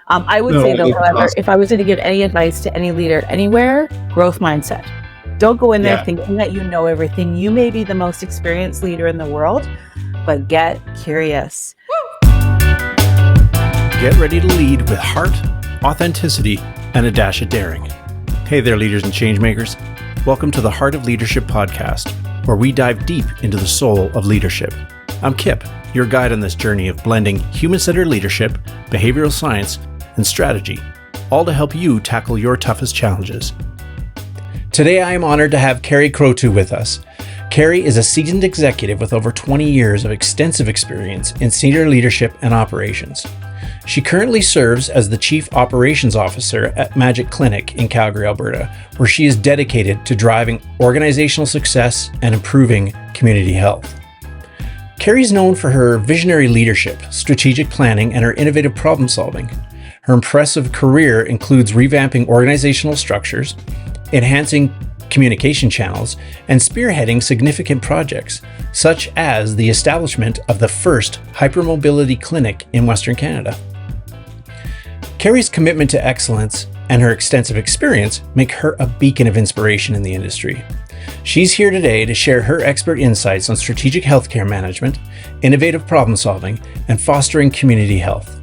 I would say, though, however, if I was to give any advice to any leader anywhere, growth mindset. Don't go in there thinking that you know everything. You may be the most experienced leader in the world, but get curious. Get ready to lead with heart, authenticity, and a dash of daring. Hey there, leaders and changemakers. Welcome to the Heart of Leadership podcast, where we dive deep into the soul of leadership. I'm Kip, your guide on this journey of blending human-centered leadership, behavioral science, and strategy, all to help you tackle your toughest challenges. Today, I am honored to have Carie Croteau with us. Carie is a seasoned executive with over 20 years of extensive experience in senior leadership and operations. She currently serves as the Chief Operations Officer at Magic Clinic in Calgary, Alberta, where she is dedicated to driving organizational success and improving community health. Carie is known for her visionary leadership, strategic planning, and her innovative problem solving. Her impressive career includes revamping organizational structures, enhancing communication channels, and spearheading significant projects, such as the establishment of the first hypermobility clinic in Western Canada. Carie's commitment to excellence and her extensive experience make her a beacon of inspiration in the industry. She's here today to share her expert insights on strategic healthcare management, innovative problem solving, and fostering community health.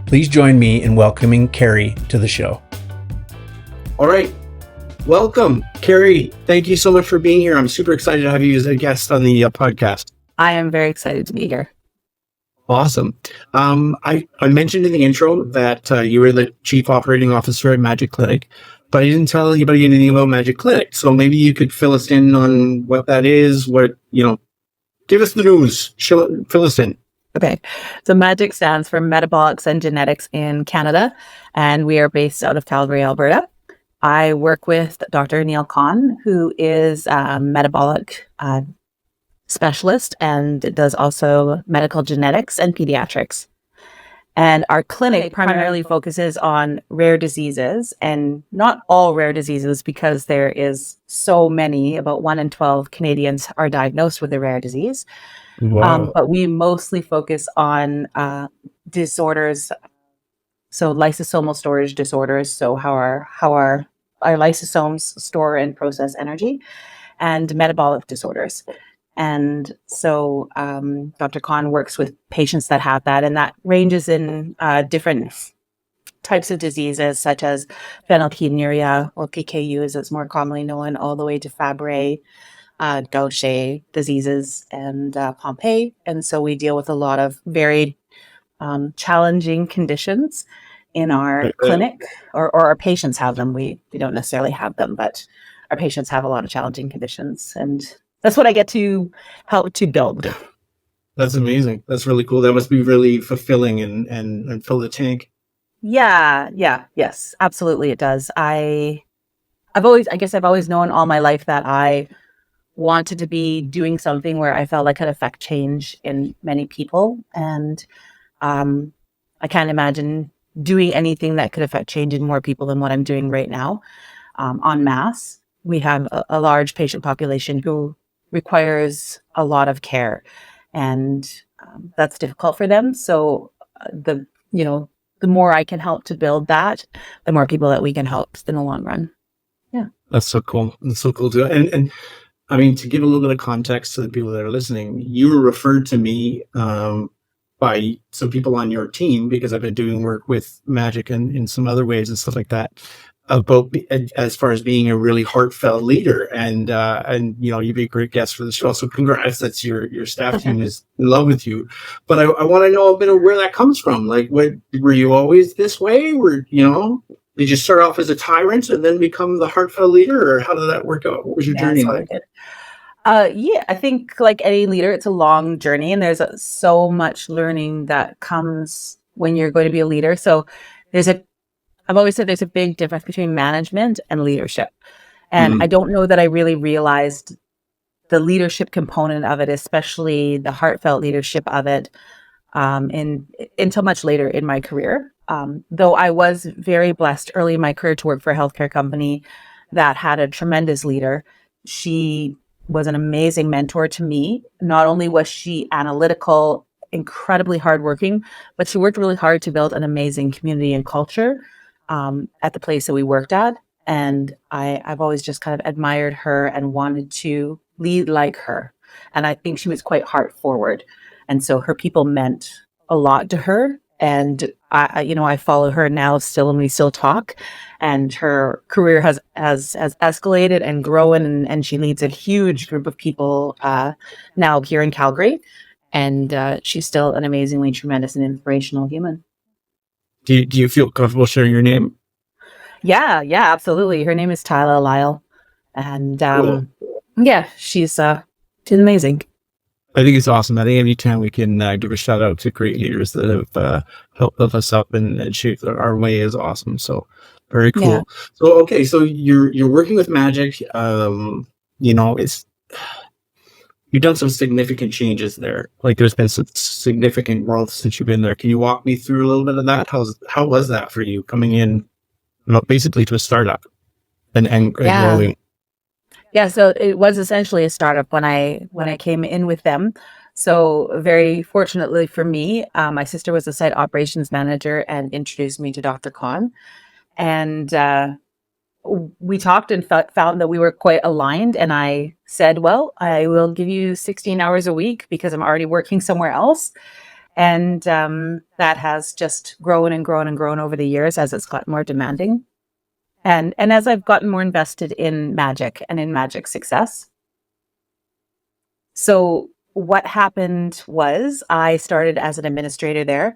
Please join me in welcoming Carie to the show. All right. Welcome, Carie. Thank you so much for being here. I'm super excited to have you as a guest on the podcast. I am very excited to be here. Awesome. I mentioned in the intro that you were the Chief Operating Officer at Magic Clinic, but I didn't tell anybody anything about Magic Clinic. So maybe you could fill us in on what that is, give us the news, fill us in. Okay. So MAGIC stands for Metabolics and Genetics in Canada, and we are based out of Calgary, Alberta. I work with Dr. Neil Kahn, who is a metabolic specialist and does also medical genetics and pediatrics. And our clinic primarily focuses on rare diseases, and not all rare diseases, because there is so many. About 1 in 12 Canadians are diagnosed with a rare disease. Wow. But we mostly focus on disorders, so lysosomal storage disorders, so how our lysosomes store and process energy, and metabolic disorders. And so Dr. Kahn works with patients that have that, and that ranges in different types of diseases, such as phenylketonuria, or PKU as it's more commonly known, all the way to Fabry, Gaucher diseases, and Pompe. And so we deal with a lot of very challenging conditions in our clinic, or our patients have them. We don't necessarily have them, but our patients have a lot of challenging conditions, and that's what I get to help to build. That's amazing. That's really cool. That must be really fulfilling and fill the tank. Yes, absolutely it does. I've always known all my life that I wanted to be doing something where I felt I could affect change in many people, and I can't imagine doing anything that could affect change in more people than what I'm doing right now. En masse, we have a large patient population who requires a lot of care, and that's difficult for them. So the more I can help to build that, the more people that we can help in the long run. Yeah, that's so cool. That's so cool too. And I mean, to give a little bit of context to the people that are listening, you were referred to me by some people on your team, because I've been doing work with Magic and in some other ways and stuff like that, about as far as being a really heartfelt leader, and you'd be a great guest for the show. So congrats, that's your staff team is in love with you. But I want to know a bit of where that comes from. Like, what, were you always this way? Did you start off as a tyrant and then become the heartfelt leader, or how did that work out? What was your journey like? I think like any leader, it's a long journey, and there's so much learning that comes when you're going to be a leader. So I've always said there's a big difference between management and leadership. And I don't know that I really realized the leadership component of it, especially the heartfelt leadership of it, until much later in my career. Though I was very blessed early in my career to work for a healthcare company that had a tremendous leader. She was an amazing mentor to me. Not only was she analytical incredibly hardworking, but she worked really hard to build an amazing community and culture at the place that we worked at. And I've always just kind of admired her and wanted to lead like her. And I think she was quite heart forward. And so her people meant a lot to her. And I follow her now still, and we still talk. And her career has escalated and grown, and she leads a huge group of people now here in Calgary. And she's still an amazingly tremendous and inspirational human. Do you feel comfortable sharing your name? Yeah, absolutely. Her name is Tyla Lyle, and Cool. yeah, she's amazing. I think it's awesome. I think anytime we can give a shout out to great leaders that have helped lift us up and shaped our way is awesome. So very Yeah, cool. So okay, so you're working with Magic. It's you've done some significant changes there. Like there's been some significant growth since you've been there. Can you walk me through a little bit of that? How was that for you coming in, basically to a startup and yeah, growing? yeah. So it was essentially a startup when I came in with them. So very fortunately for me, my sister was a site operations manager and introduced me to Dr. Khan, and we talked and found that we were quite aligned. And I said, well, I will give you 16 hours a week because I'm already working somewhere else. And that has just grown and grown and grown over the years as it's gotten more demanding. And as I've gotten more invested in Magic and in Magic success. So what happened was I started as an administrator there,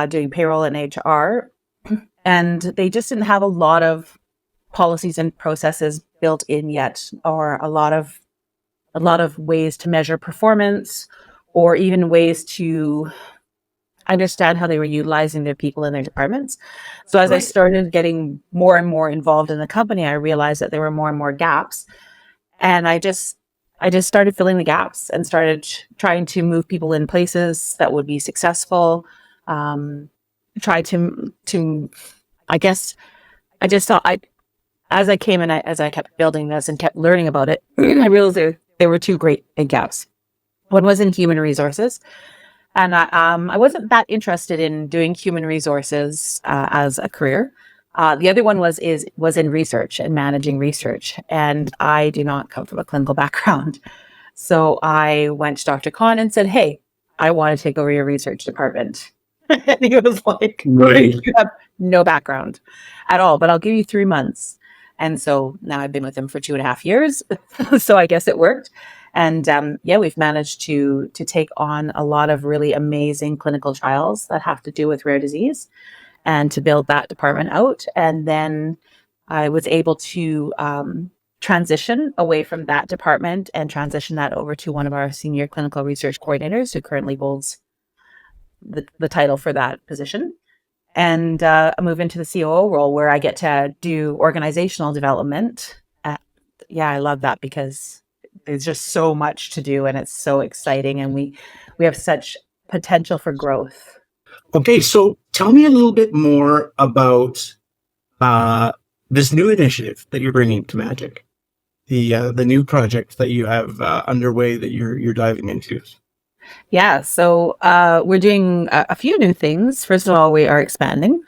doing payroll and HR, and they just didn't have a lot of policies and processes built in yet, or a lot of ways to measure performance, or even ways to understand how they were utilizing their people in their departments. So as I Right. started getting more and more involved in the company, I realized that there were more and more gaps. And I just started filling the gaps and started trying to move people in places that would be successful. Um, try to I guess I just thought I as I came and as I kept building this and kept learning about it, I realized there were two great big gaps. One was in human resources, and I wasn't that interested in doing human resources as a career. The other one was in research and managing research, and I do not come from a clinical background. So I went to Dr. Khan and said, "Hey, I want to take over your research department." And he was like, Right. "You have no background at all, but I'll give you 3 months." And so now I've been with him for 2.5 years. So I guess it worked. And yeah, we've managed to take on a lot of really amazing clinical trials that have to do with rare disease and to build that department out. And then I was able to transition away from that department and transition that over to one of our senior clinical research coordinators who currently holds the title for that position. And move into the COO role where I get to do organizational development. Yeah, I love that because there's just so much to do and it's so exciting, and we have such potential for growth. Okay, so tell me a little bit more about uh, this new initiative that you're bringing to Magic, the new project that you have underway that you're diving into. Yeah, so we're doing a few new things. First of all, we are expanding.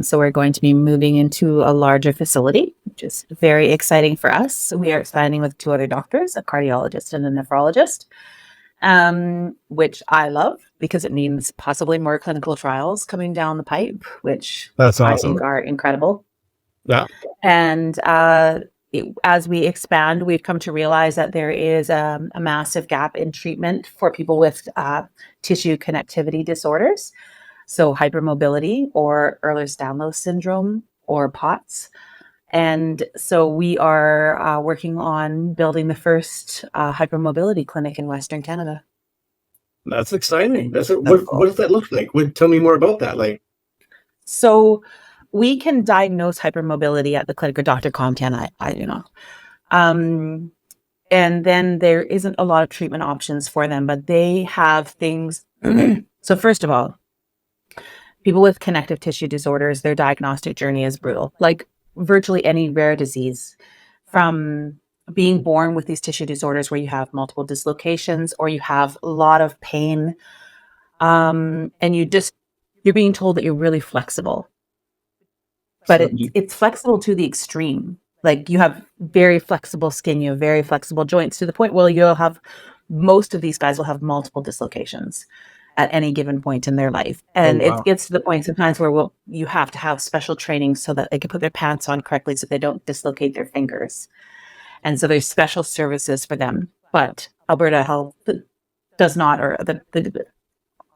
So we're going to be moving into a larger facility, which is very exciting for us. We are expanding with two other doctors, a cardiologist and a nephrologist, which I love because it means possibly more clinical trials coming down the pipe, which That's I awesome. think are incredible. Yeah. And as we expand, we've come to realize that there is a massive gap in treatment for people with tissue connectivity disorders. So hypermobility or Ehlers-Danlos syndrome or POTS. And so we are working on building the first hypermobility clinic in Western Canada. That's exciting. That's What cool. does that look like? Tell me more about that. Like, So we can diagnose hypermobility at the clinic, or Dr. Com can, I do not. Um, and then there isn't a lot of treatment options for them, but they have things. So first of all, people with connective tissue disorders, their diagnostic journey is brutal. Like virtually any rare disease, from being born with these tissue disorders where you have multiple dislocations or you have a lot of pain And you're being told that you're really flexible, but So you, it's flexible to the extreme. Like you have very flexible skin, you have very flexible joints to the point where most of these guys will have multiple dislocations at any given point in their life. oh And it wow. gets to the point sometimes where you have to have special training so that they can put their pants on correctly so they don't dislocate their fingers. And so there's special services for them. But Alberta Health does not, or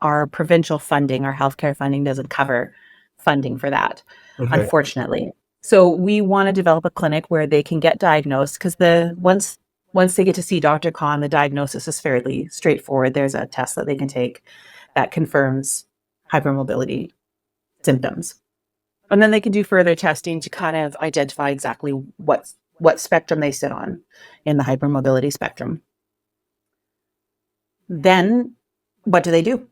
our provincial funding, our healthcare funding doesn't cover funding for that, Okay. unfortunately. So we want to develop a clinic where they can get diagnosed because once they get to see Dr. Khan, the diagnosis is fairly straightforward. There's a test that they can take that confirms hypermobility symptoms. And then they can do further testing to kind of identify exactly what spectrum they sit on in the hypermobility spectrum. Then what do they do?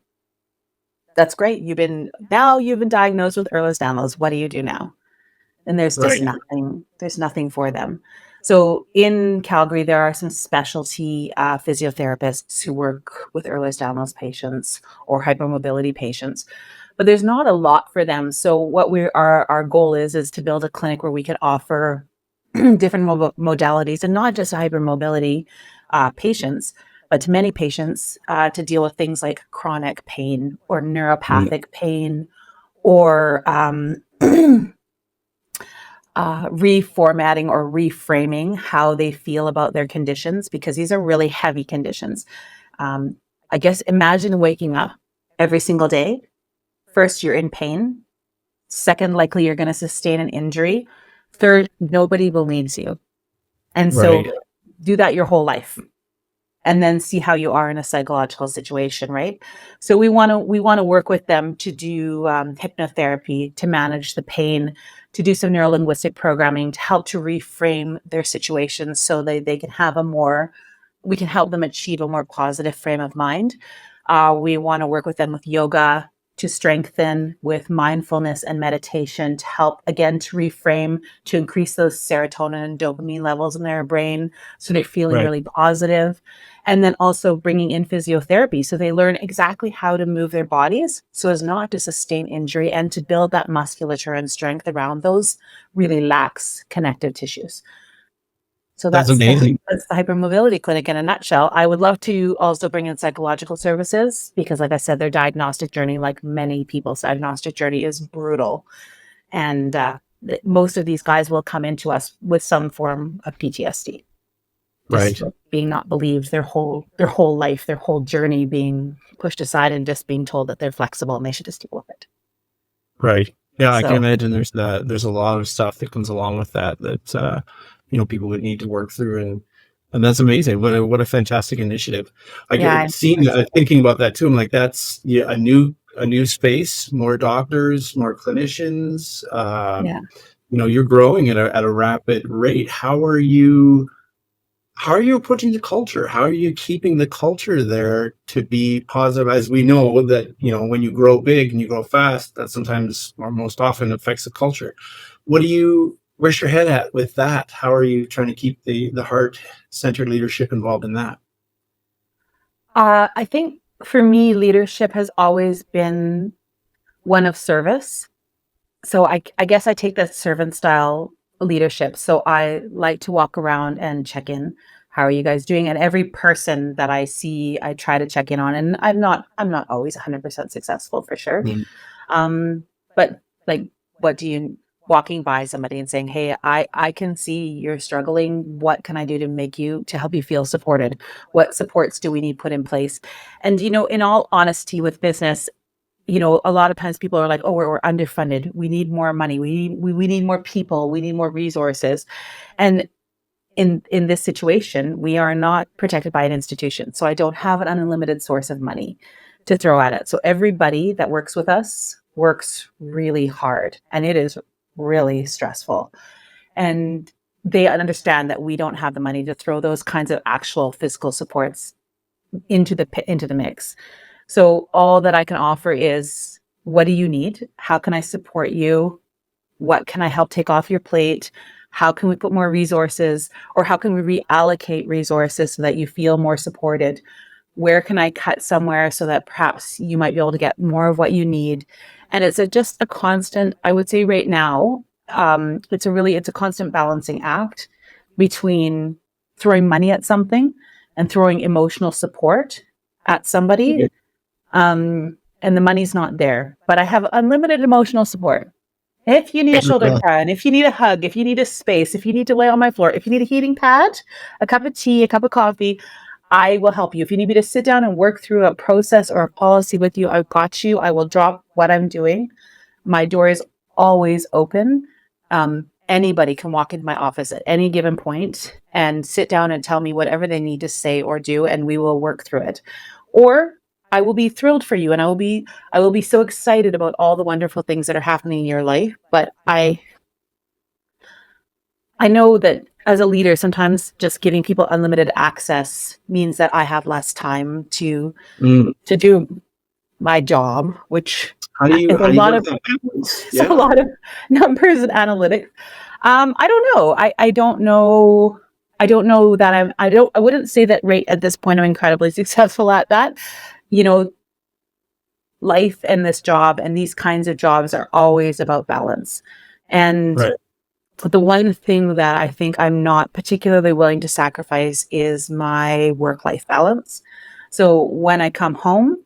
That's great. You've been diagnosed with Ehlers-Danlos. What do you do now? And there's just Right. there's nothing for them. So in Calgary, there are some specialty physiotherapists who work with Ehlers-Danlos patients or hypermobility patients, but there's not a lot for them. So what our goal is to build a clinic where we can offer different modalities and not just hypermobility patients, but to many patients to deal with things like chronic pain or Mm. neuropathic pain or reformatting or reframing how they feel about their conditions, because these are really heavy conditions. Um, I guess imagine waking up every single day. First, you're in pain. Second, likely you're going to sustain an injury. Third, nobody believes you. And so Right. do that your whole life and then see how you are in a psychological situation, right? So we want to work with them to do hypnotherapy to manage the pain, to do some neurolinguistic programming to help to reframe their situations so they can have we can help them achieve a more positive frame of mind. We want to work with them with yoga to strengthen, with mindfulness and meditation to help, again, to reframe, to increase those serotonin and dopamine levels in their brain so they're feeling Right. really positive. And then also bringing in physiotherapy so they learn exactly how to move their bodies so as not to sustain injury and to build that musculature and strength around those really lax connective tissues. So That's that's the amazing. that's the hypermobility clinic in a nutshell. I would love to also bring in psychological services because, like I said, their diagnostic journey, like many people's diagnostic journey, is brutal. And most of these guys will come into us with some form of PTSD, just Right. being not believed their whole life, their whole journey being pushed aside and just being told that they're flexible and they should just deal with it. Right. Yeah, I can So imagine there's a lot of stuff that comes along with that people would need to work through, and that's amazing. What a fantastic initiative. I yeah, get seeing thinking about that too. I'm like, that's, yeah, a new space, more doctors, more clinicians. yeah. You're growing at a rapid rate. How are you approaching the culture? How are you keeping the culture there to be positive? As we know that, when you grow big and you grow fast, that sometimes or most often affects the culture. Where's your head at with that? How are you trying to keep the heart-centered leadership involved in that? I think for me, leadership has always been one of service. So I guess I take that servant style leadership. So I like to walk around and check in. How are you guys doing? And every person that I see, I try to check in on. And I'm not always 100% successful for sure. Mm. Um, but like, what do you walking by somebody and saying, "Hey, I can see you're struggling. What can I do to help you feel supported? What supports do we need put in place?" And in all honesty, with business, a lot of times people are like, "Oh, we're underfunded. We need more money. We need more people. We need more resources." And in this situation, we are not protected by an institution. So I don't have an unlimited source of money to throw at it. So everybody that works with us works really hard and it is really stressful. And they understand that we don't have the money to throw those kinds of actual physical supports into the mix. So all that I can offer is, what do you need? How can I support you? What can I help take off your plate? How can we put more resources, or how can we reallocate resources so that you feel more supported? Where can I cut somewhere so that perhaps you might be able to get more of what you need? And it's just a constant, I would say right now, it's a constant balancing act between throwing money at something and throwing emotional support at somebody. And the money's not there, but I have unlimited emotional support. If you need a shoulder pad, if you need a hug, if you need a space, if you need to lay on my floor, if you need a heating pad, a cup of tea, a cup of coffee, I will help you. If you need me to sit down and work through a process or a policy with you, I've got you. I will drop what I'm doing. My door is always open. Anybody can walk into my office at any given point and sit down and tell me whatever they need to say or do, and we will work through it. Or I will be thrilled for you, and I will be so excited about all the wonderful things that are happening in your life. But I know that as a leader, sometimes just giving people unlimited access means that I have less time to do my job, which is a lot of it's a lot of numbers and analytics. I don't know. I don't know. I don't know that I wouldn't say that right at this point I'm incredibly successful at that. Life and this job and these kinds of jobs are always about balance. And the one thing that I think I'm not particularly willing to sacrifice is my work-life balance. So when I come home,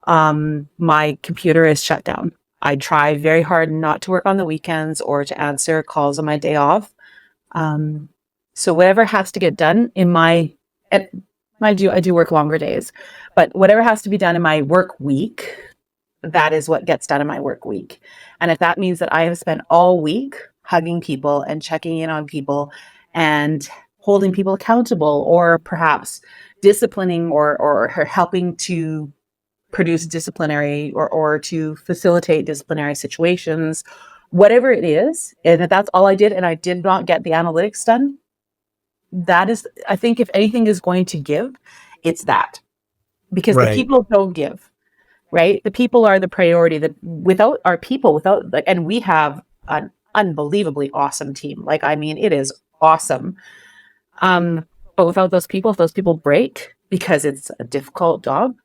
my computer is shut down. I try very hard not to work on the weekends or to answer calls on my day off. So whatever has to get done I do work longer days, but whatever has to be done in my work week, that is what gets done in my work week. And if that means that I have spent all week hugging people and checking in on people and holding people accountable, or perhaps disciplining or helping to produce disciplinary or to facilitate disciplinary situations, whatever it is, and if that's all I did and I did not get the analytics done, that is, I think if anything is going to give, it's that. Because the people don't give, right? The people are the priority. That without our people, and we have an unbelievably awesome team. Like, I mean, it is awesome. But without those people, if those people break because it's a difficult job,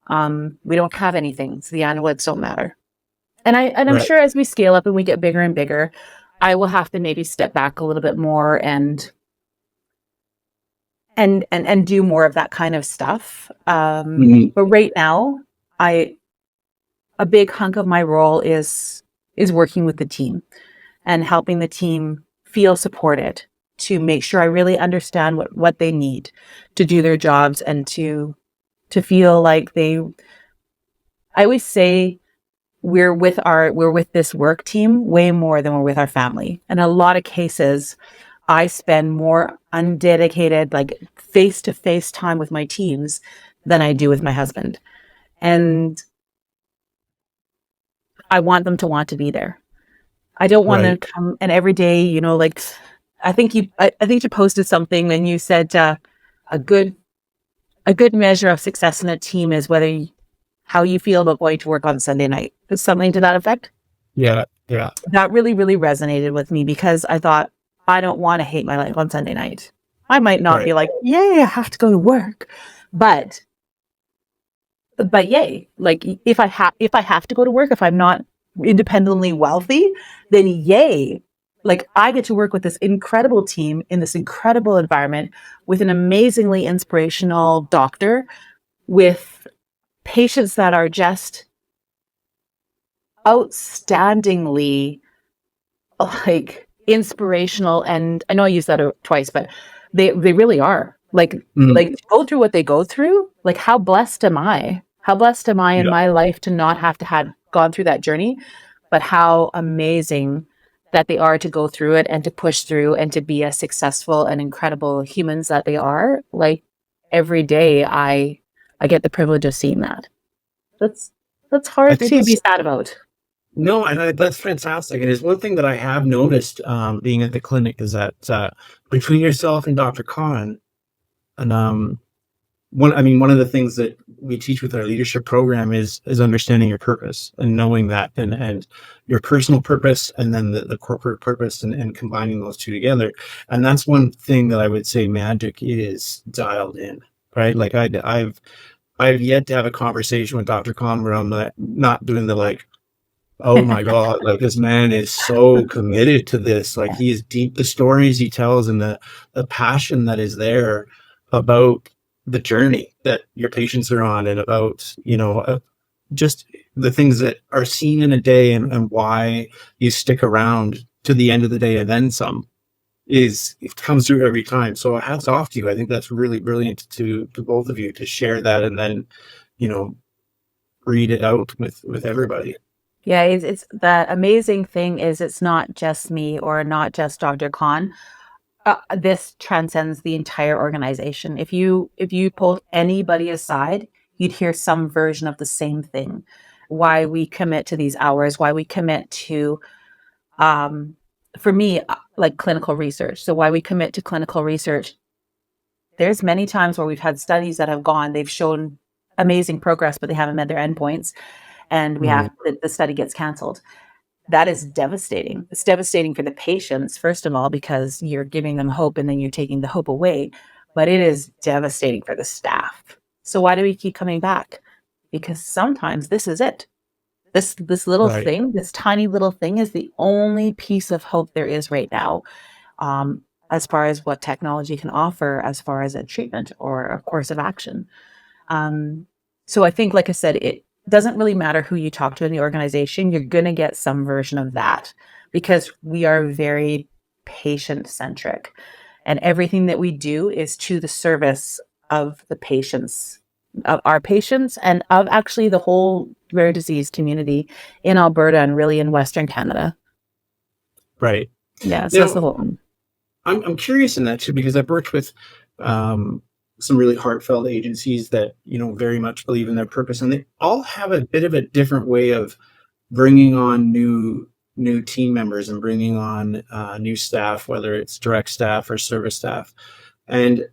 we don't have anything. So the analytics don't matter. And I'm sure as we scale up and we get bigger and bigger, I will have to maybe step back a little bit more and do more of that kind of stuff. But right now, a big hunk of my role is working with the team and helping the team feel supported, to make sure I really understand what they need to do their jobs and to feel like I always say we're with this work team way more than we're with our family. In a lot of cases, I spend more undedicated, like face-to-face time with my teams than I do with my husband. And I want them to want to be there. I don't want to come and every day, like I think you posted something and you said a good measure of success in a team is how you feel about going to work on Sunday night. Is something to that effect? Yeah. That really, really resonated with me, because I thought, I don't want to hate my life on Sunday night. I might not be like, yay, I have to go to work. But yay, like if I have to go to work, if I'm not independently wealthy, then yay. Like, I get to work with this incredible team in this incredible environment with an amazingly inspirational doctor, with patients that are just outstandingly like inspirational. And I know I used that twice, but they really are like go through what they go through. Like, how blessed am I in my life to not have to have gone through that journey, but how amazing that they are to go through it and to push through and to be as successful and incredible humans that they are. Like, every day I get the privilege of seeing that. That's hard to be sad about. No, and that's fantastic. And it's one thing that I have noticed being at the clinic is that between yourself and Dr. Khan, and one of the things that we teach with our leadership program is understanding your purpose and knowing that, and your personal purpose, and then the corporate purpose, and combining those two together. And that's one thing that I would say Magic is dialed in, right? Like I've I've yet to have a conversation with Dr. Khan where I'm not doing the like, oh my God, like this man is so committed to this. Like he is deep, the stories he tells and the passion that is there about the journey that your patients are on and about, just the things that are seen in a day and why you stick around to the end of the day and then some it comes through every time. So hats off to you. I think that's really brilliant to both of you to share that and then, you know, read it out with everybody. Yeah, it's the amazing thing is it's not just me or not just Dr. Khan. This transcends the entire organization. If you pull anybody aside, you'd hear some version of the same thing. Why we commit to these hours, why we commit to, um, for me, like clinical research. So why we commit to clinical research. There's many times where we've had studies that have gone, they've shown amazing progress, but they haven't met their endpoints, and Mm, the study gets canceled. That is devastating. It's devastating for the patients, first of all, because you're giving them hope and then you're taking the hope away. But it is devastating for the staff. So why do we keep coming back? Because sometimes this is it. This little right. thing, this tiny little thing is the only piece of hope there is right now, as far as what technology can offer, as far as a treatment or a course of action. Um, so I think, like I said, it doesn't really matter who you talk to in the organization, you're going to get some version of that because we are very patient centric and everything that we do is to the service of the patients, of our patients, and of actually the whole rare disease community in Alberta and really in Western Canada. Right. Yeah, so that's Now, the whole. I'm curious in that too, because I've worked with some really heartfelt agencies that, very much believe in their purpose, and they all have a bit of a different way of bringing on new team members and bringing on new staff, whether it's direct staff or service staff. And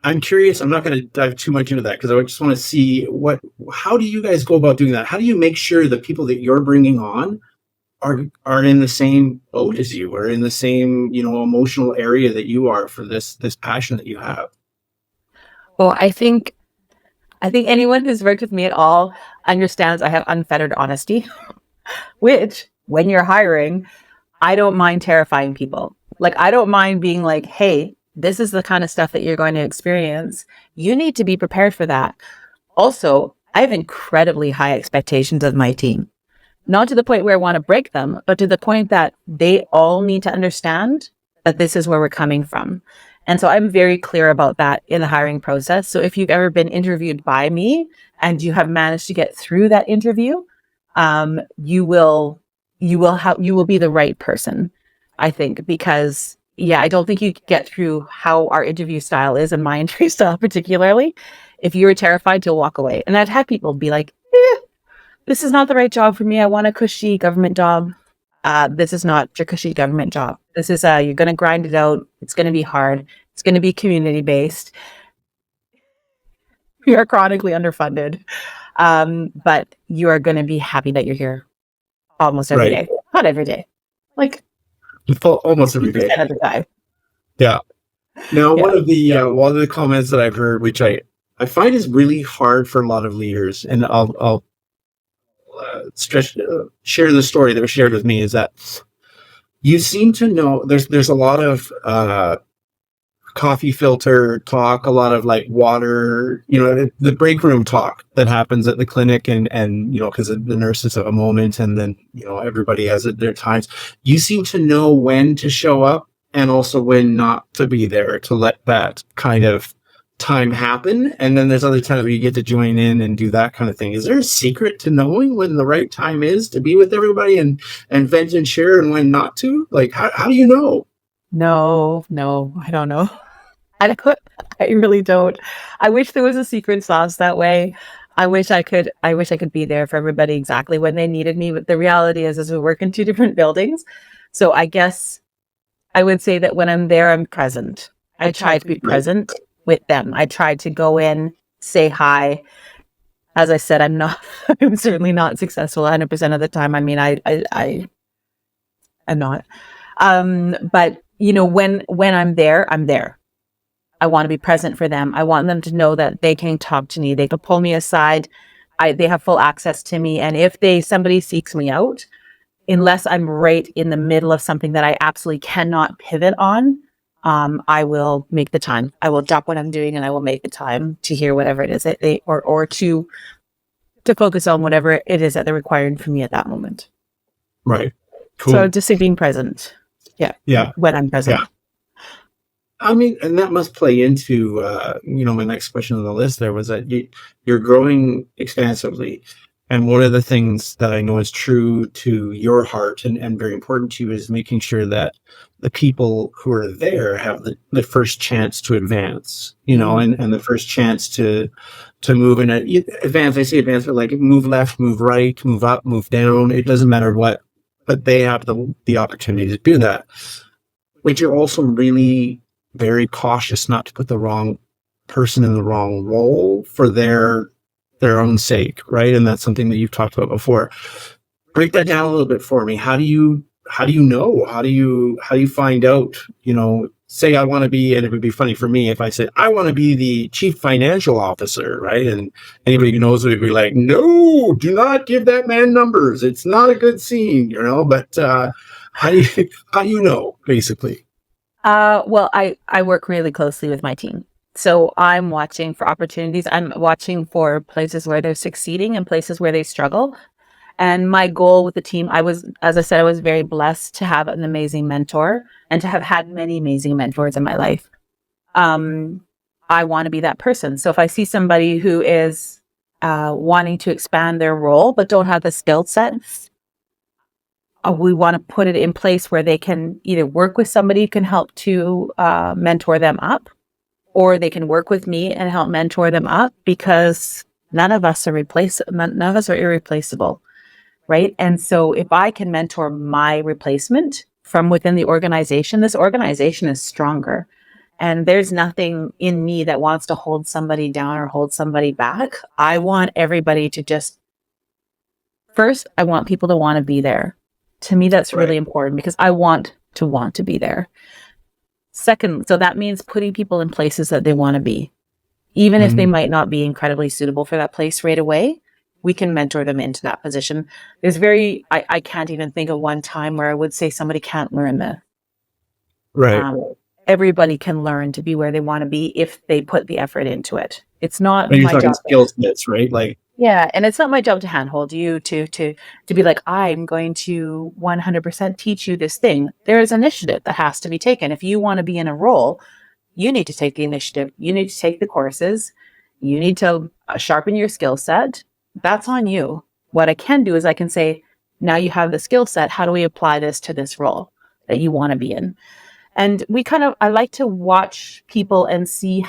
I'm curious. I'm not going to dive too much into that because I just want to see how do you guys go about doing that? How do you make sure the people that you're bringing on are in the same boat as you, or in the same, emotional area that you are for this passion that you have? Well, I think anyone who's worked with me at all understands I have unfettered honesty, which when you're hiring, I don't mind terrifying people. Like, I don't mind being like, hey, this is the kind of stuff that you're going to experience. You need to be prepared for that. Also, I have incredibly high expectations of my team, not to the point where I want to break them, but to the point that they all need to understand that this is where we're coming from. And so I'm very clear about that in the hiring process. So if you've ever been interviewed by me and you have managed to get through that interview, you will be the right person, I think, because yeah, I don't think you get through how our interview style is and my interview style particularly. If you were terrified, you'll walk away. And I've had people be like, this is not the right job for me. I want a cushy government job. This is not your cushy government job. This is you're going to grind it out. It's going to be hard. It's going to be community based. We are chronically underfunded, but you are going to be happy that you're here almost every Right. day. Not every day, like Almost every day. 50% of the time. Yeah. Now, Yeah. one of the comments that I've heard, which I find is really hard for a lot of leaders, and I'll share the story that was shared with me, is that you seem to know there's a lot of coffee filter talk, a lot of like water, the break room talk that happens at the clinic, and because the nurses have a moment, and then everybody has their times. You seem to know when to show up and also when not to be there, to let that kind of time happen. And then there's other times where you get to join in and do that kind of thing. Is there a secret to knowing when the right time is to be with everybody and vent and share, and when not to? Like, how do you know? No, I don't know. I don't, I really don't. I wish there was a secret sauce that way. I wish I could be there for everybody exactly when they needed me. But the reality is we work in two different buildings. So I guess I would say that when I'm there, I'm present. I try to be present with them. I try to go in, say hi. As I said, I'm certainly not successful 100% of the time. I mean, I'm not. But when I'm there, I'm there. I want to be present for them. I want them to know that they can talk to me. They can pull me aside. They have full access to me. And if somebody seeks me out, unless I'm right in the middle of something that I absolutely cannot pivot on, I will make the time. I will drop what I'm doing and I will make the time to hear whatever it is that or to focus on whatever it is that they're requiring from me at that moment. Right. Cool. So just being present. Yeah. Yeah. When I'm present. Yeah. I mean, and that must play into, my next question on the list there was that you're growing expansively. And one of the things that I know is true to your heart and very important to you is making sure that the people who are there have the first chance to advance, and the first chance to move in advance. I say advance, but like move left, move right, move up, move down. It doesn't matter what, but they have the opportunity to do that. But you're also really very cautious not to put the wrong person in the wrong role for their own sake, right? And that's something that you've talked about before. Break that down a little bit for me. How do you know? How do you find out, say I want to be, and it would be funny for me if I said, I want to be the chief financial officer, right? And anybody who knows would be like, no, do not give that man numbers. It's not a good scene, but, how do you know, basically? Well, I work really closely with my team. So I'm watching for opportunities. I'm watching for places where they're succeeding and places where they struggle. And my goal with the team, as I said, I was very blessed to have an amazing mentor and to have had many amazing mentors in my life. I want to be that person. So if I see somebody who is wanting to expand their role but don't have the skill set, we want to put it in place where they can either work with somebody who can help to mentor them up, or they can work with me and help mentor them up, because none of us are irreplaceable, right? And so if I can mentor my replacement from within the organization, this organization is stronger. And there's nothing in me that wants to hold somebody down or hold somebody back. I want everybody to first, I want people to want to be there. To me, that's really important, because I want to be there. Second, so that means putting people in places that they want to be. Even if they might not be incredibly suitable for that place right away, we can mentor them into that position. I can't even think of one time where I would say somebody can't learn this. Right. Everybody can learn to be where they want to be if they put the effort into it. It's not But you're my talking job. skill sets, right? Like, Yeah, and it's not my job to handhold you to be like, I'm going to 100% teach you this thing. There is initiative that has to be taken. If you want to be in a role, you need to take the initiative. You need to take the courses. You need to sharpen your skill set. That's on you. What I can do is I can say, now you have the skill set. How do we apply this to this role that you want to be in? And I like to watch people and see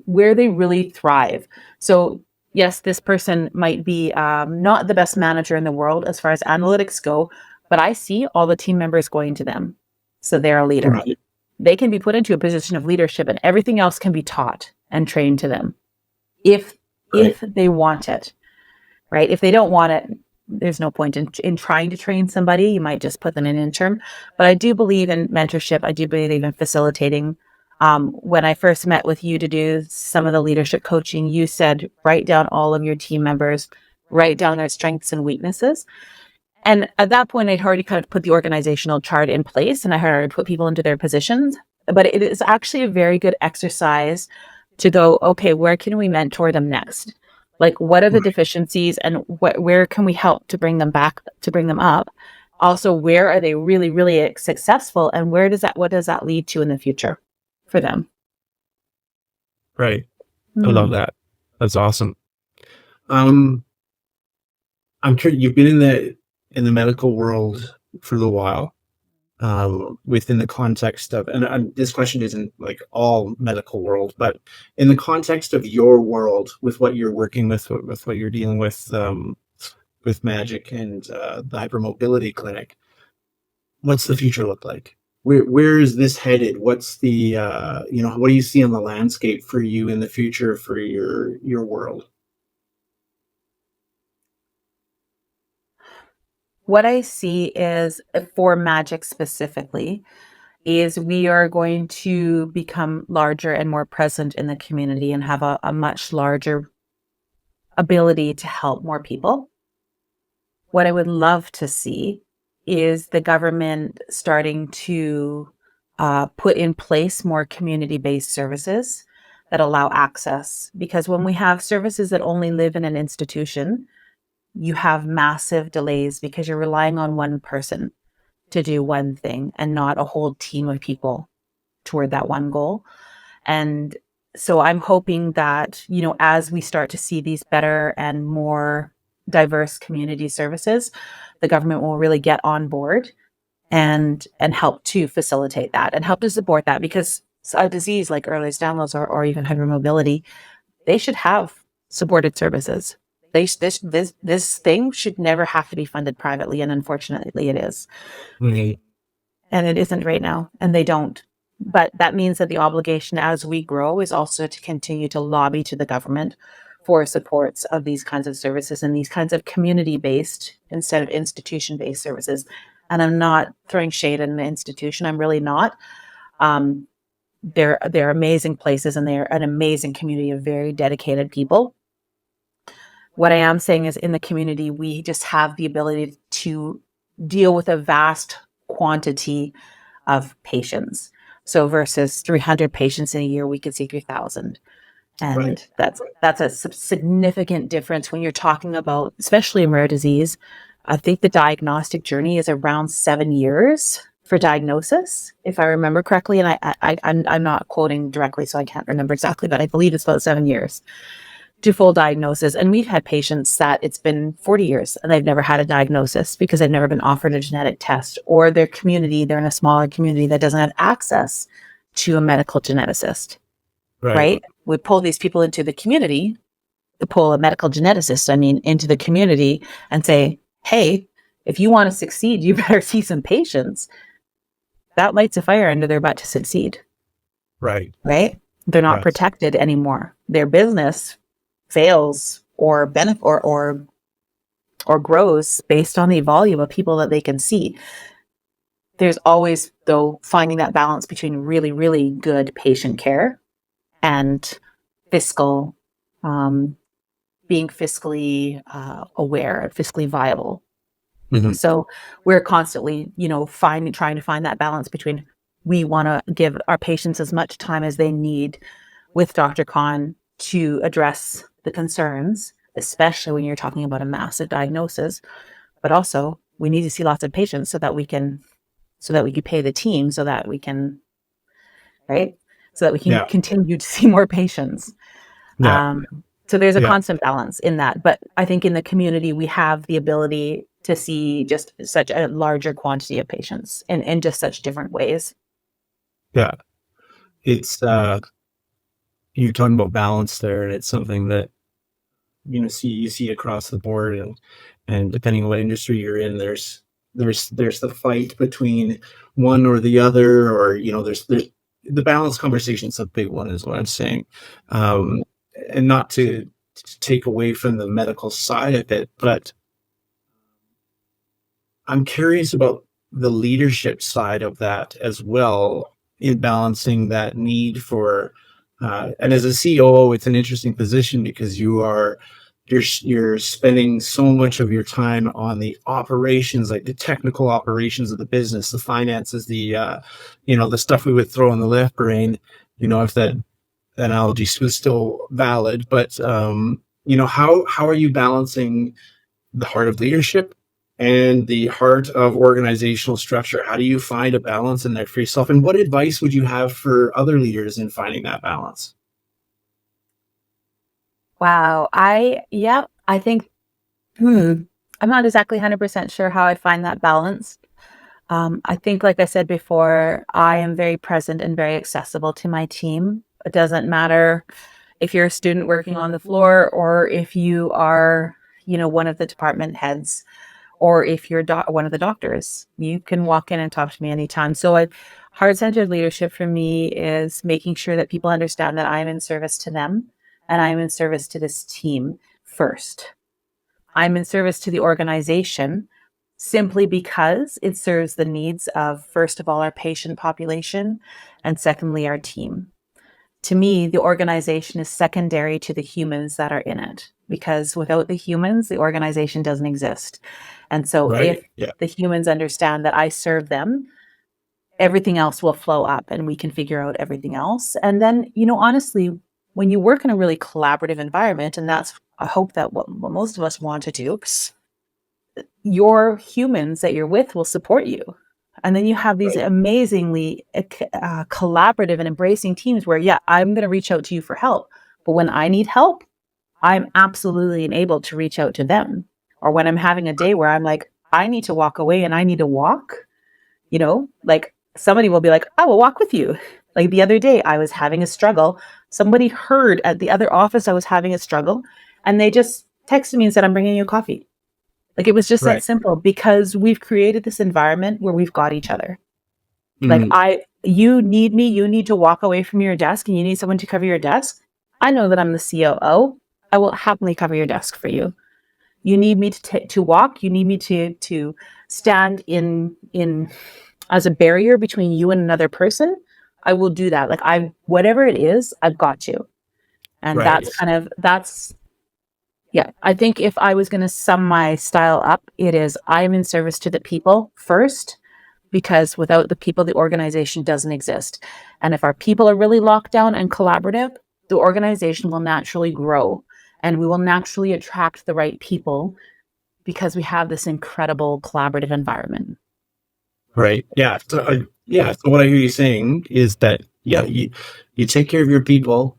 where they really thrive. So yes, this person might be not the best manager in the world as far as analytics go, but I see all the team members going to them. So they're a leader. right. They can be put into a position of leadership, and everything else can be taught and trained to them if they want it, right? If they don't want it, there's no point in trying to train somebody. You might just put them in intern. But I do believe in mentorship. I do believe in facilitating. When I first met with you to do some of the leadership coaching, you said, write down all of your team members, write down their strengths and weaknesses. And at that point, I'd already kind of put the organizational chart in place, and I had already put people into their positions. But it is actually a very good exercise to go, okay, where can we mentor them next? Like, what are the deficiencies, and where can we help to bring them back, to bring them up? Also, where are they really, really successful, and what does that lead to in the future for them? Right. I love that. That's awesome. I'm sure you've been in the medical world for a little while, within the context of, and this question isn't like all medical world, but in the context of your world, with what you're working with what you're dealing with Magic and the hypermobility clinic, what's the future look like? Where is this headed? What's the what do you see on the landscape for you in the future for your world? What I see is, for Magic specifically, is we are going to become larger and more present in the community and have a much larger ability to help more people. What I would love to see is the government starting to put in place more community-based services that allow access. Because when we have services that only live in an institution, you have massive delays because you're relying on one person to do one thing and not a whole team of people toward that one goal. And so I'm hoping that, as we start to see these better and more diverse community services, the government will really get on board and help to facilitate that and help to support that, because a disease like Ehlers Danlos or even hypermobility, they should have supported services. This thing should never have to be funded privately, and unfortunately it is. Mhm. And it isn't right now, and they don't. But that means that the obligation as we grow is also to continue to lobby to the government for supports of these kinds of services and these kinds of community-based instead of institution-based services. And I'm not throwing shade at an institution. I'm really not. Um, they're amazing places, and they're an amazing community of very dedicated people. What I am saying is, in the community, we just have the ability to deal with a vast quantity of patients. So versus 300 patients in a year, we could see 3,000. And Right. that's a significant difference when you're talking about, especially in rare disease. I think the diagnostic journey is around 7 years for diagnosis, if I remember correctly. And I'm not quoting directly, so I can't remember exactly, but I believe it's about 7 years to full diagnosis. And we've had patients that it's been 40 years and they've never had a diagnosis because they've never been offered a genetic test, or their community, they're in a smaller community that doesn't have access to a medical geneticist, right? We pull these people into the community, to pull a medical geneticist, into the community and say, hey, if you want to succeed, you better see some patients. That lights a fire under their butt to succeed. Right. Right? They're not Yes. protected anymore. Their business fails or benefit or grows based on the volume of people that they can see. There's always, though, finding that balance between really, really good patient care and fiscal, being fiscally aware, fiscally viable. Mhm. So we're constantly, trying to find that balance between, we want to give our patients as much time as they need with Dr. Khan to address the concerns, especially when you're talking about a massive diagnosis. But also, we need to see lots of patients so that we can pay the team, so that we can, right? So that we can Yeah. continue to see more patients. Yeah. So there's a Yeah. constant balance in that. But I think in the community, we have the ability to see just such a larger quantity of patients in just such different ways. Yeah. It's you're talking about balance there, and it's something that you see across the board, and depending on what industry you're in, there's the fight between one or the other, or there's the balance conversation is a big one, is what I'm saying. um and not to take away from the medical side of it, but I'm curious about the leadership side of that as well, in balancing that need for, and as a COO, it's an interesting position because you're spending so much of your time on the operations, like the technical operations of the business, the finances, the stuff we would throw in the left brain, if that analogy was still valid. But how are you balancing the heart of leadership and the heart of organizational structure? How do you find a balance in there for yourself? And what advice would you have for other leaders in finding that balance? Wow. I think, I'm not exactly 100% sure how I find that balance. I think, like I said before, I am very present and very accessible to my team. It doesn't matter if you're a student working on the floor, or if you are, one of the department heads, or if you're one of the doctors. You can walk in and talk to me anytime. So heart-centered leadership for me is making sure that people understand that I'm in service to them, and I'm in service to this team first. I'm in service to the organization simply because it serves the needs of, first of all, our patient population, and secondly, our team. To me, the organization is secondary to the humans that are in it, because without the humans, the organization doesn't exist. And so Right. if Yeah. the humans understand that I serve them, everything else will flow up and we can figure out everything else. And then, honestly, when you work in a really collaborative environment, and that's, I hope that what most of us want to do, your humans that you're with will support you. And then you have these Right. amazingly collaborative and embracing teams where, yeah, I'm going to reach out to you for help. But when I need help, I'm absolutely enabled to reach out to them. Or when I'm having a day where I'm like, I need to walk away and I need to walk, like somebody will be like, I will walk with you. Like the other day, I was having a struggle. Somebody heard at the other office I was having a struggle, and they just texted me and said, I'm bringing you coffee. Like it was just that Right. simple, because we've created this environment where we've got each other. Like Mhm. you need me, you need to walk away from your desk and you need someone to cover your desk. I know that I'm the COO. I will happily cover your desk for you. You need me to walk. You need me to stand in as a barrier between you and another person. I will do that. Like whatever it is, I've got you. And Right. yeah, I think if I was going to sum my style up, it is I'm in service to the people first, because without the people, the organization doesn't exist. And if our people are really locked down and collaborative, the organization will naturally grow and we will naturally attract the right people because we have this incredible collaborative environment. Right. Yeah. So what I hear you saying is that, yeah, you take care of your people,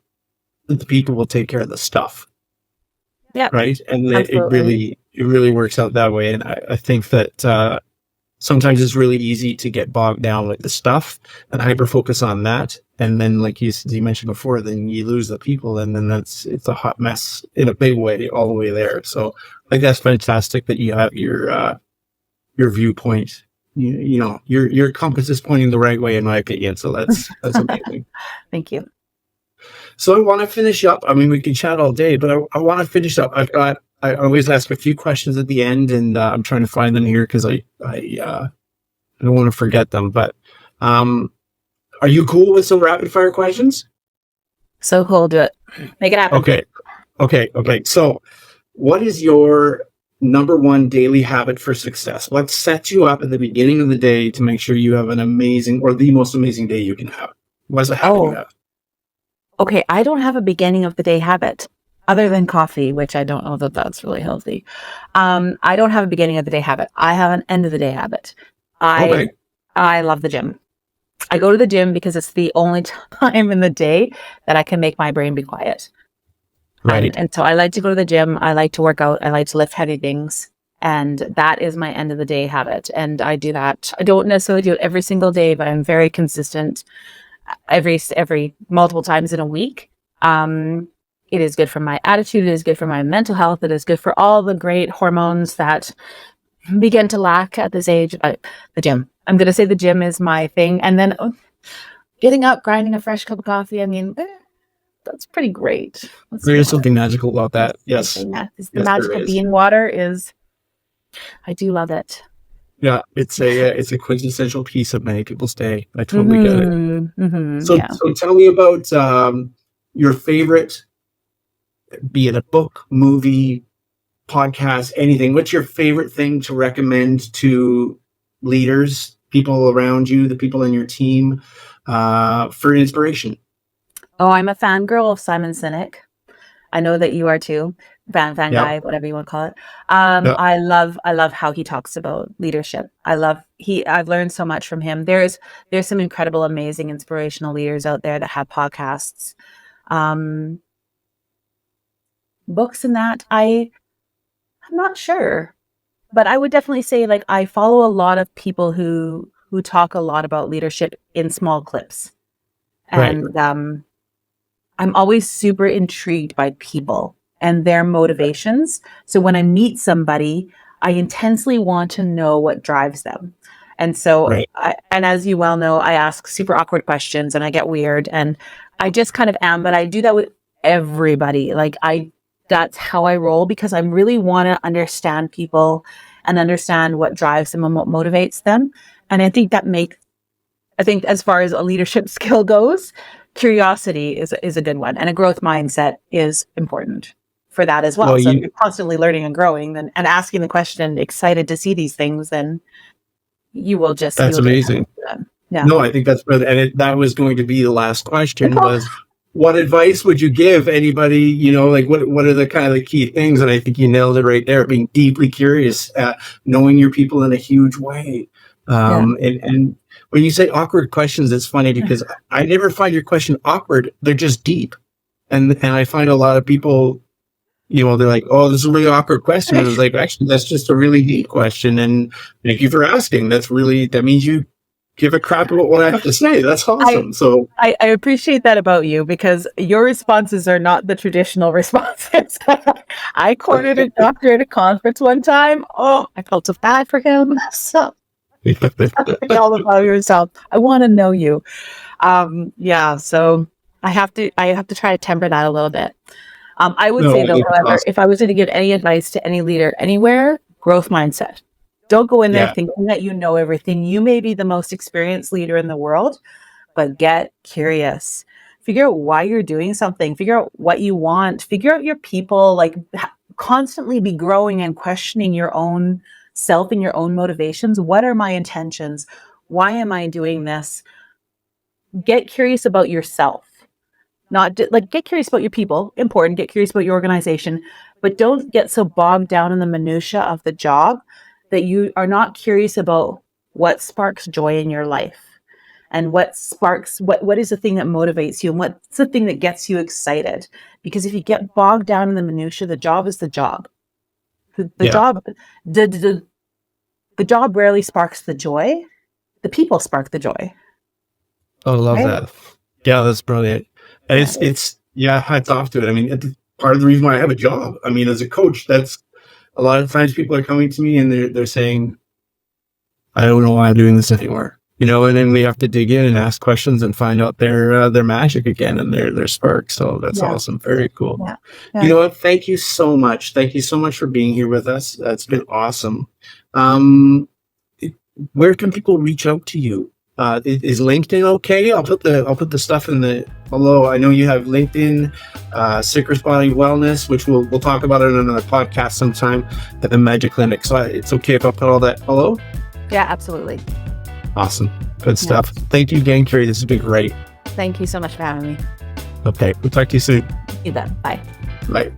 and the people will take care of the stuff. Yeah, Right. And absolutely. it really works out that way. And I think that, sometimes it's really easy to get bogged down with the stuff and hyper focus on that. And then, like you mentioned before, then you lose the people, and then it's a hot mess in a big way all the way there. So I think that's fantastic that you have your viewpoint. Your compass is pointing the right way, in my opinion. So that's amazing. Thank you. So I want to finish up. I mean, we can chat all day, but I want to finish up. I always ask a few questions at the end, and I'm trying to find them here because I don't want to forget them. But are you cool with some rapid fire questions? So cool. Do it. Make it happen. Okay. So, what is your number one daily habit for success? What sets you up at the beginning of the day to make sure you have an amazing, or the most amazing day you can have? What's a habit you Oh, have? okay. I don't have a beginning of the day habit other than coffee, which I don't know that that's really healthy. I don't have a beginning of the day habit. I have an end of the day habit. I Okay. I love the gym. I go to the gym because it's the only time in the day that I can make my brain be quiet. And Right. and so I like to go to the gym. I like to work out. I like to lift heavy things. And that is my end of the day habit. And I do that. I don't necessarily do it every single day, but I'm very consistent every multiple times in a week. Um, it is good for my attitude. It is good for my mental health. It is good for all the great hormones that begin to lack at this age. The gym. I'm going to say the gym is my thing. And then getting up, grinding a fresh cup of coffee. I mean, that's pretty great. Let's There be is honest. something magical about that. I Yes. think that is the Yes, there magical is. bean water is. I do love it. Yeah, it's a quintessential piece of many people's day. I totally get it. So Yeah. so tell me about your favorite, be it a book, movie, podcast, anything. What's your favorite thing to recommend to leaders, people around you, the people in your team, for inspiration? Oh, I'm a fangirl of Simon Sinek. I know that you are too. Fan Yeah, guy, whatever you want to call it. yeah, I love how he talks about leadership. I've learned so much from him. There's some incredible, amazing, inspirational leaders out there that have podcasts. Um, Books and that. I'm not sure. But I would definitely say like I follow a lot of people who talk a lot about leadership in small clips. right, And I'm always super intrigued by people and their motivations. So when I meet somebody, I intensely want to know what drives them. And so, right, and as you well know, I ask super awkward questions and I get weird and I just kind of am, but I do that with everybody. That's how I roll because I really want to understand people and understand what drives them and what motivates them. And I think as far as a leadership skill goes, curiosity is a good one, and a growth mindset is important for that as well. Well, So if you're constantly learning and growing, then and asking the question, excited to see these things, then that's amazing. Yeah. No, I think that's brilliant. And that was going to be the last question was, what advice would you give anybody, like what are the kind of the key things? And I think you nailed it right there, being deeply curious, knowing your people in a huge way. And when you say awkward questions, it's funny because I never find your question awkward. They're just deep. And I find a lot of people, they're like, oh, this is a really awkward question. And I was like, actually, that's just a really deep question. And thank you for asking. That means you give a crap about what I have to say. That's awesome. I appreciate that about you, because your responses are not the traditional responses. I cornered a doctor at a conference one time. Oh, I felt so bad for him. So all about yourself. I want to know you. So I have to try to temper that a little bit. I would say though, however, if I was going to give any advice to any leader anywhere, growth mindset. Don't go in there thinking that you know everything. You may be the most experienced leader in the world, but get curious. Figure out why you're doing something. Figure out what you want. Figure out your people. Like, constantly be growing and questioning your own self and your own motivations. What are my intentions? Why am I doing this? Get curious about yourself. Get curious about your people. Important. Get curious about your organization, but don't get so bogged down in the minutia of the job that you are not curious about what sparks joy in your life, and what is the thing that motivates you, and what's the thing that gets you excited. Because if you get bogged down in the minutia, the job is the job. The job rarely sparks the joy. The people spark the joy. Oh, I love that. Yeah, that's brilliant. And it's hats off to it. I mean, part of the reason why I have a job. I mean, as a coach, that's a lot of times people are coming to me and they're saying, I don't know why I'm doing this anymore. And then we have to dig in and ask questions and find out their magic again and their spark. So that's awesome. Very cool. Yeah. You know what? Thank you so much. Thank you so much for being here with us. That's been awesome. Where can people reach out to you? Is LinkedIn okay? I'll put the stuff in the below. I know you have LinkedIn, Sickers Body Wellness, which we'll talk about it in another podcast sometime, at the Magic Clinic. So it's okay if I put all that below? Yeah, absolutely. Awesome. Good stuff. Thank you again, Carie. This has been great. Thank you so much for having me. Okay. We'll talk to you soon. You bet. Bye. Bye.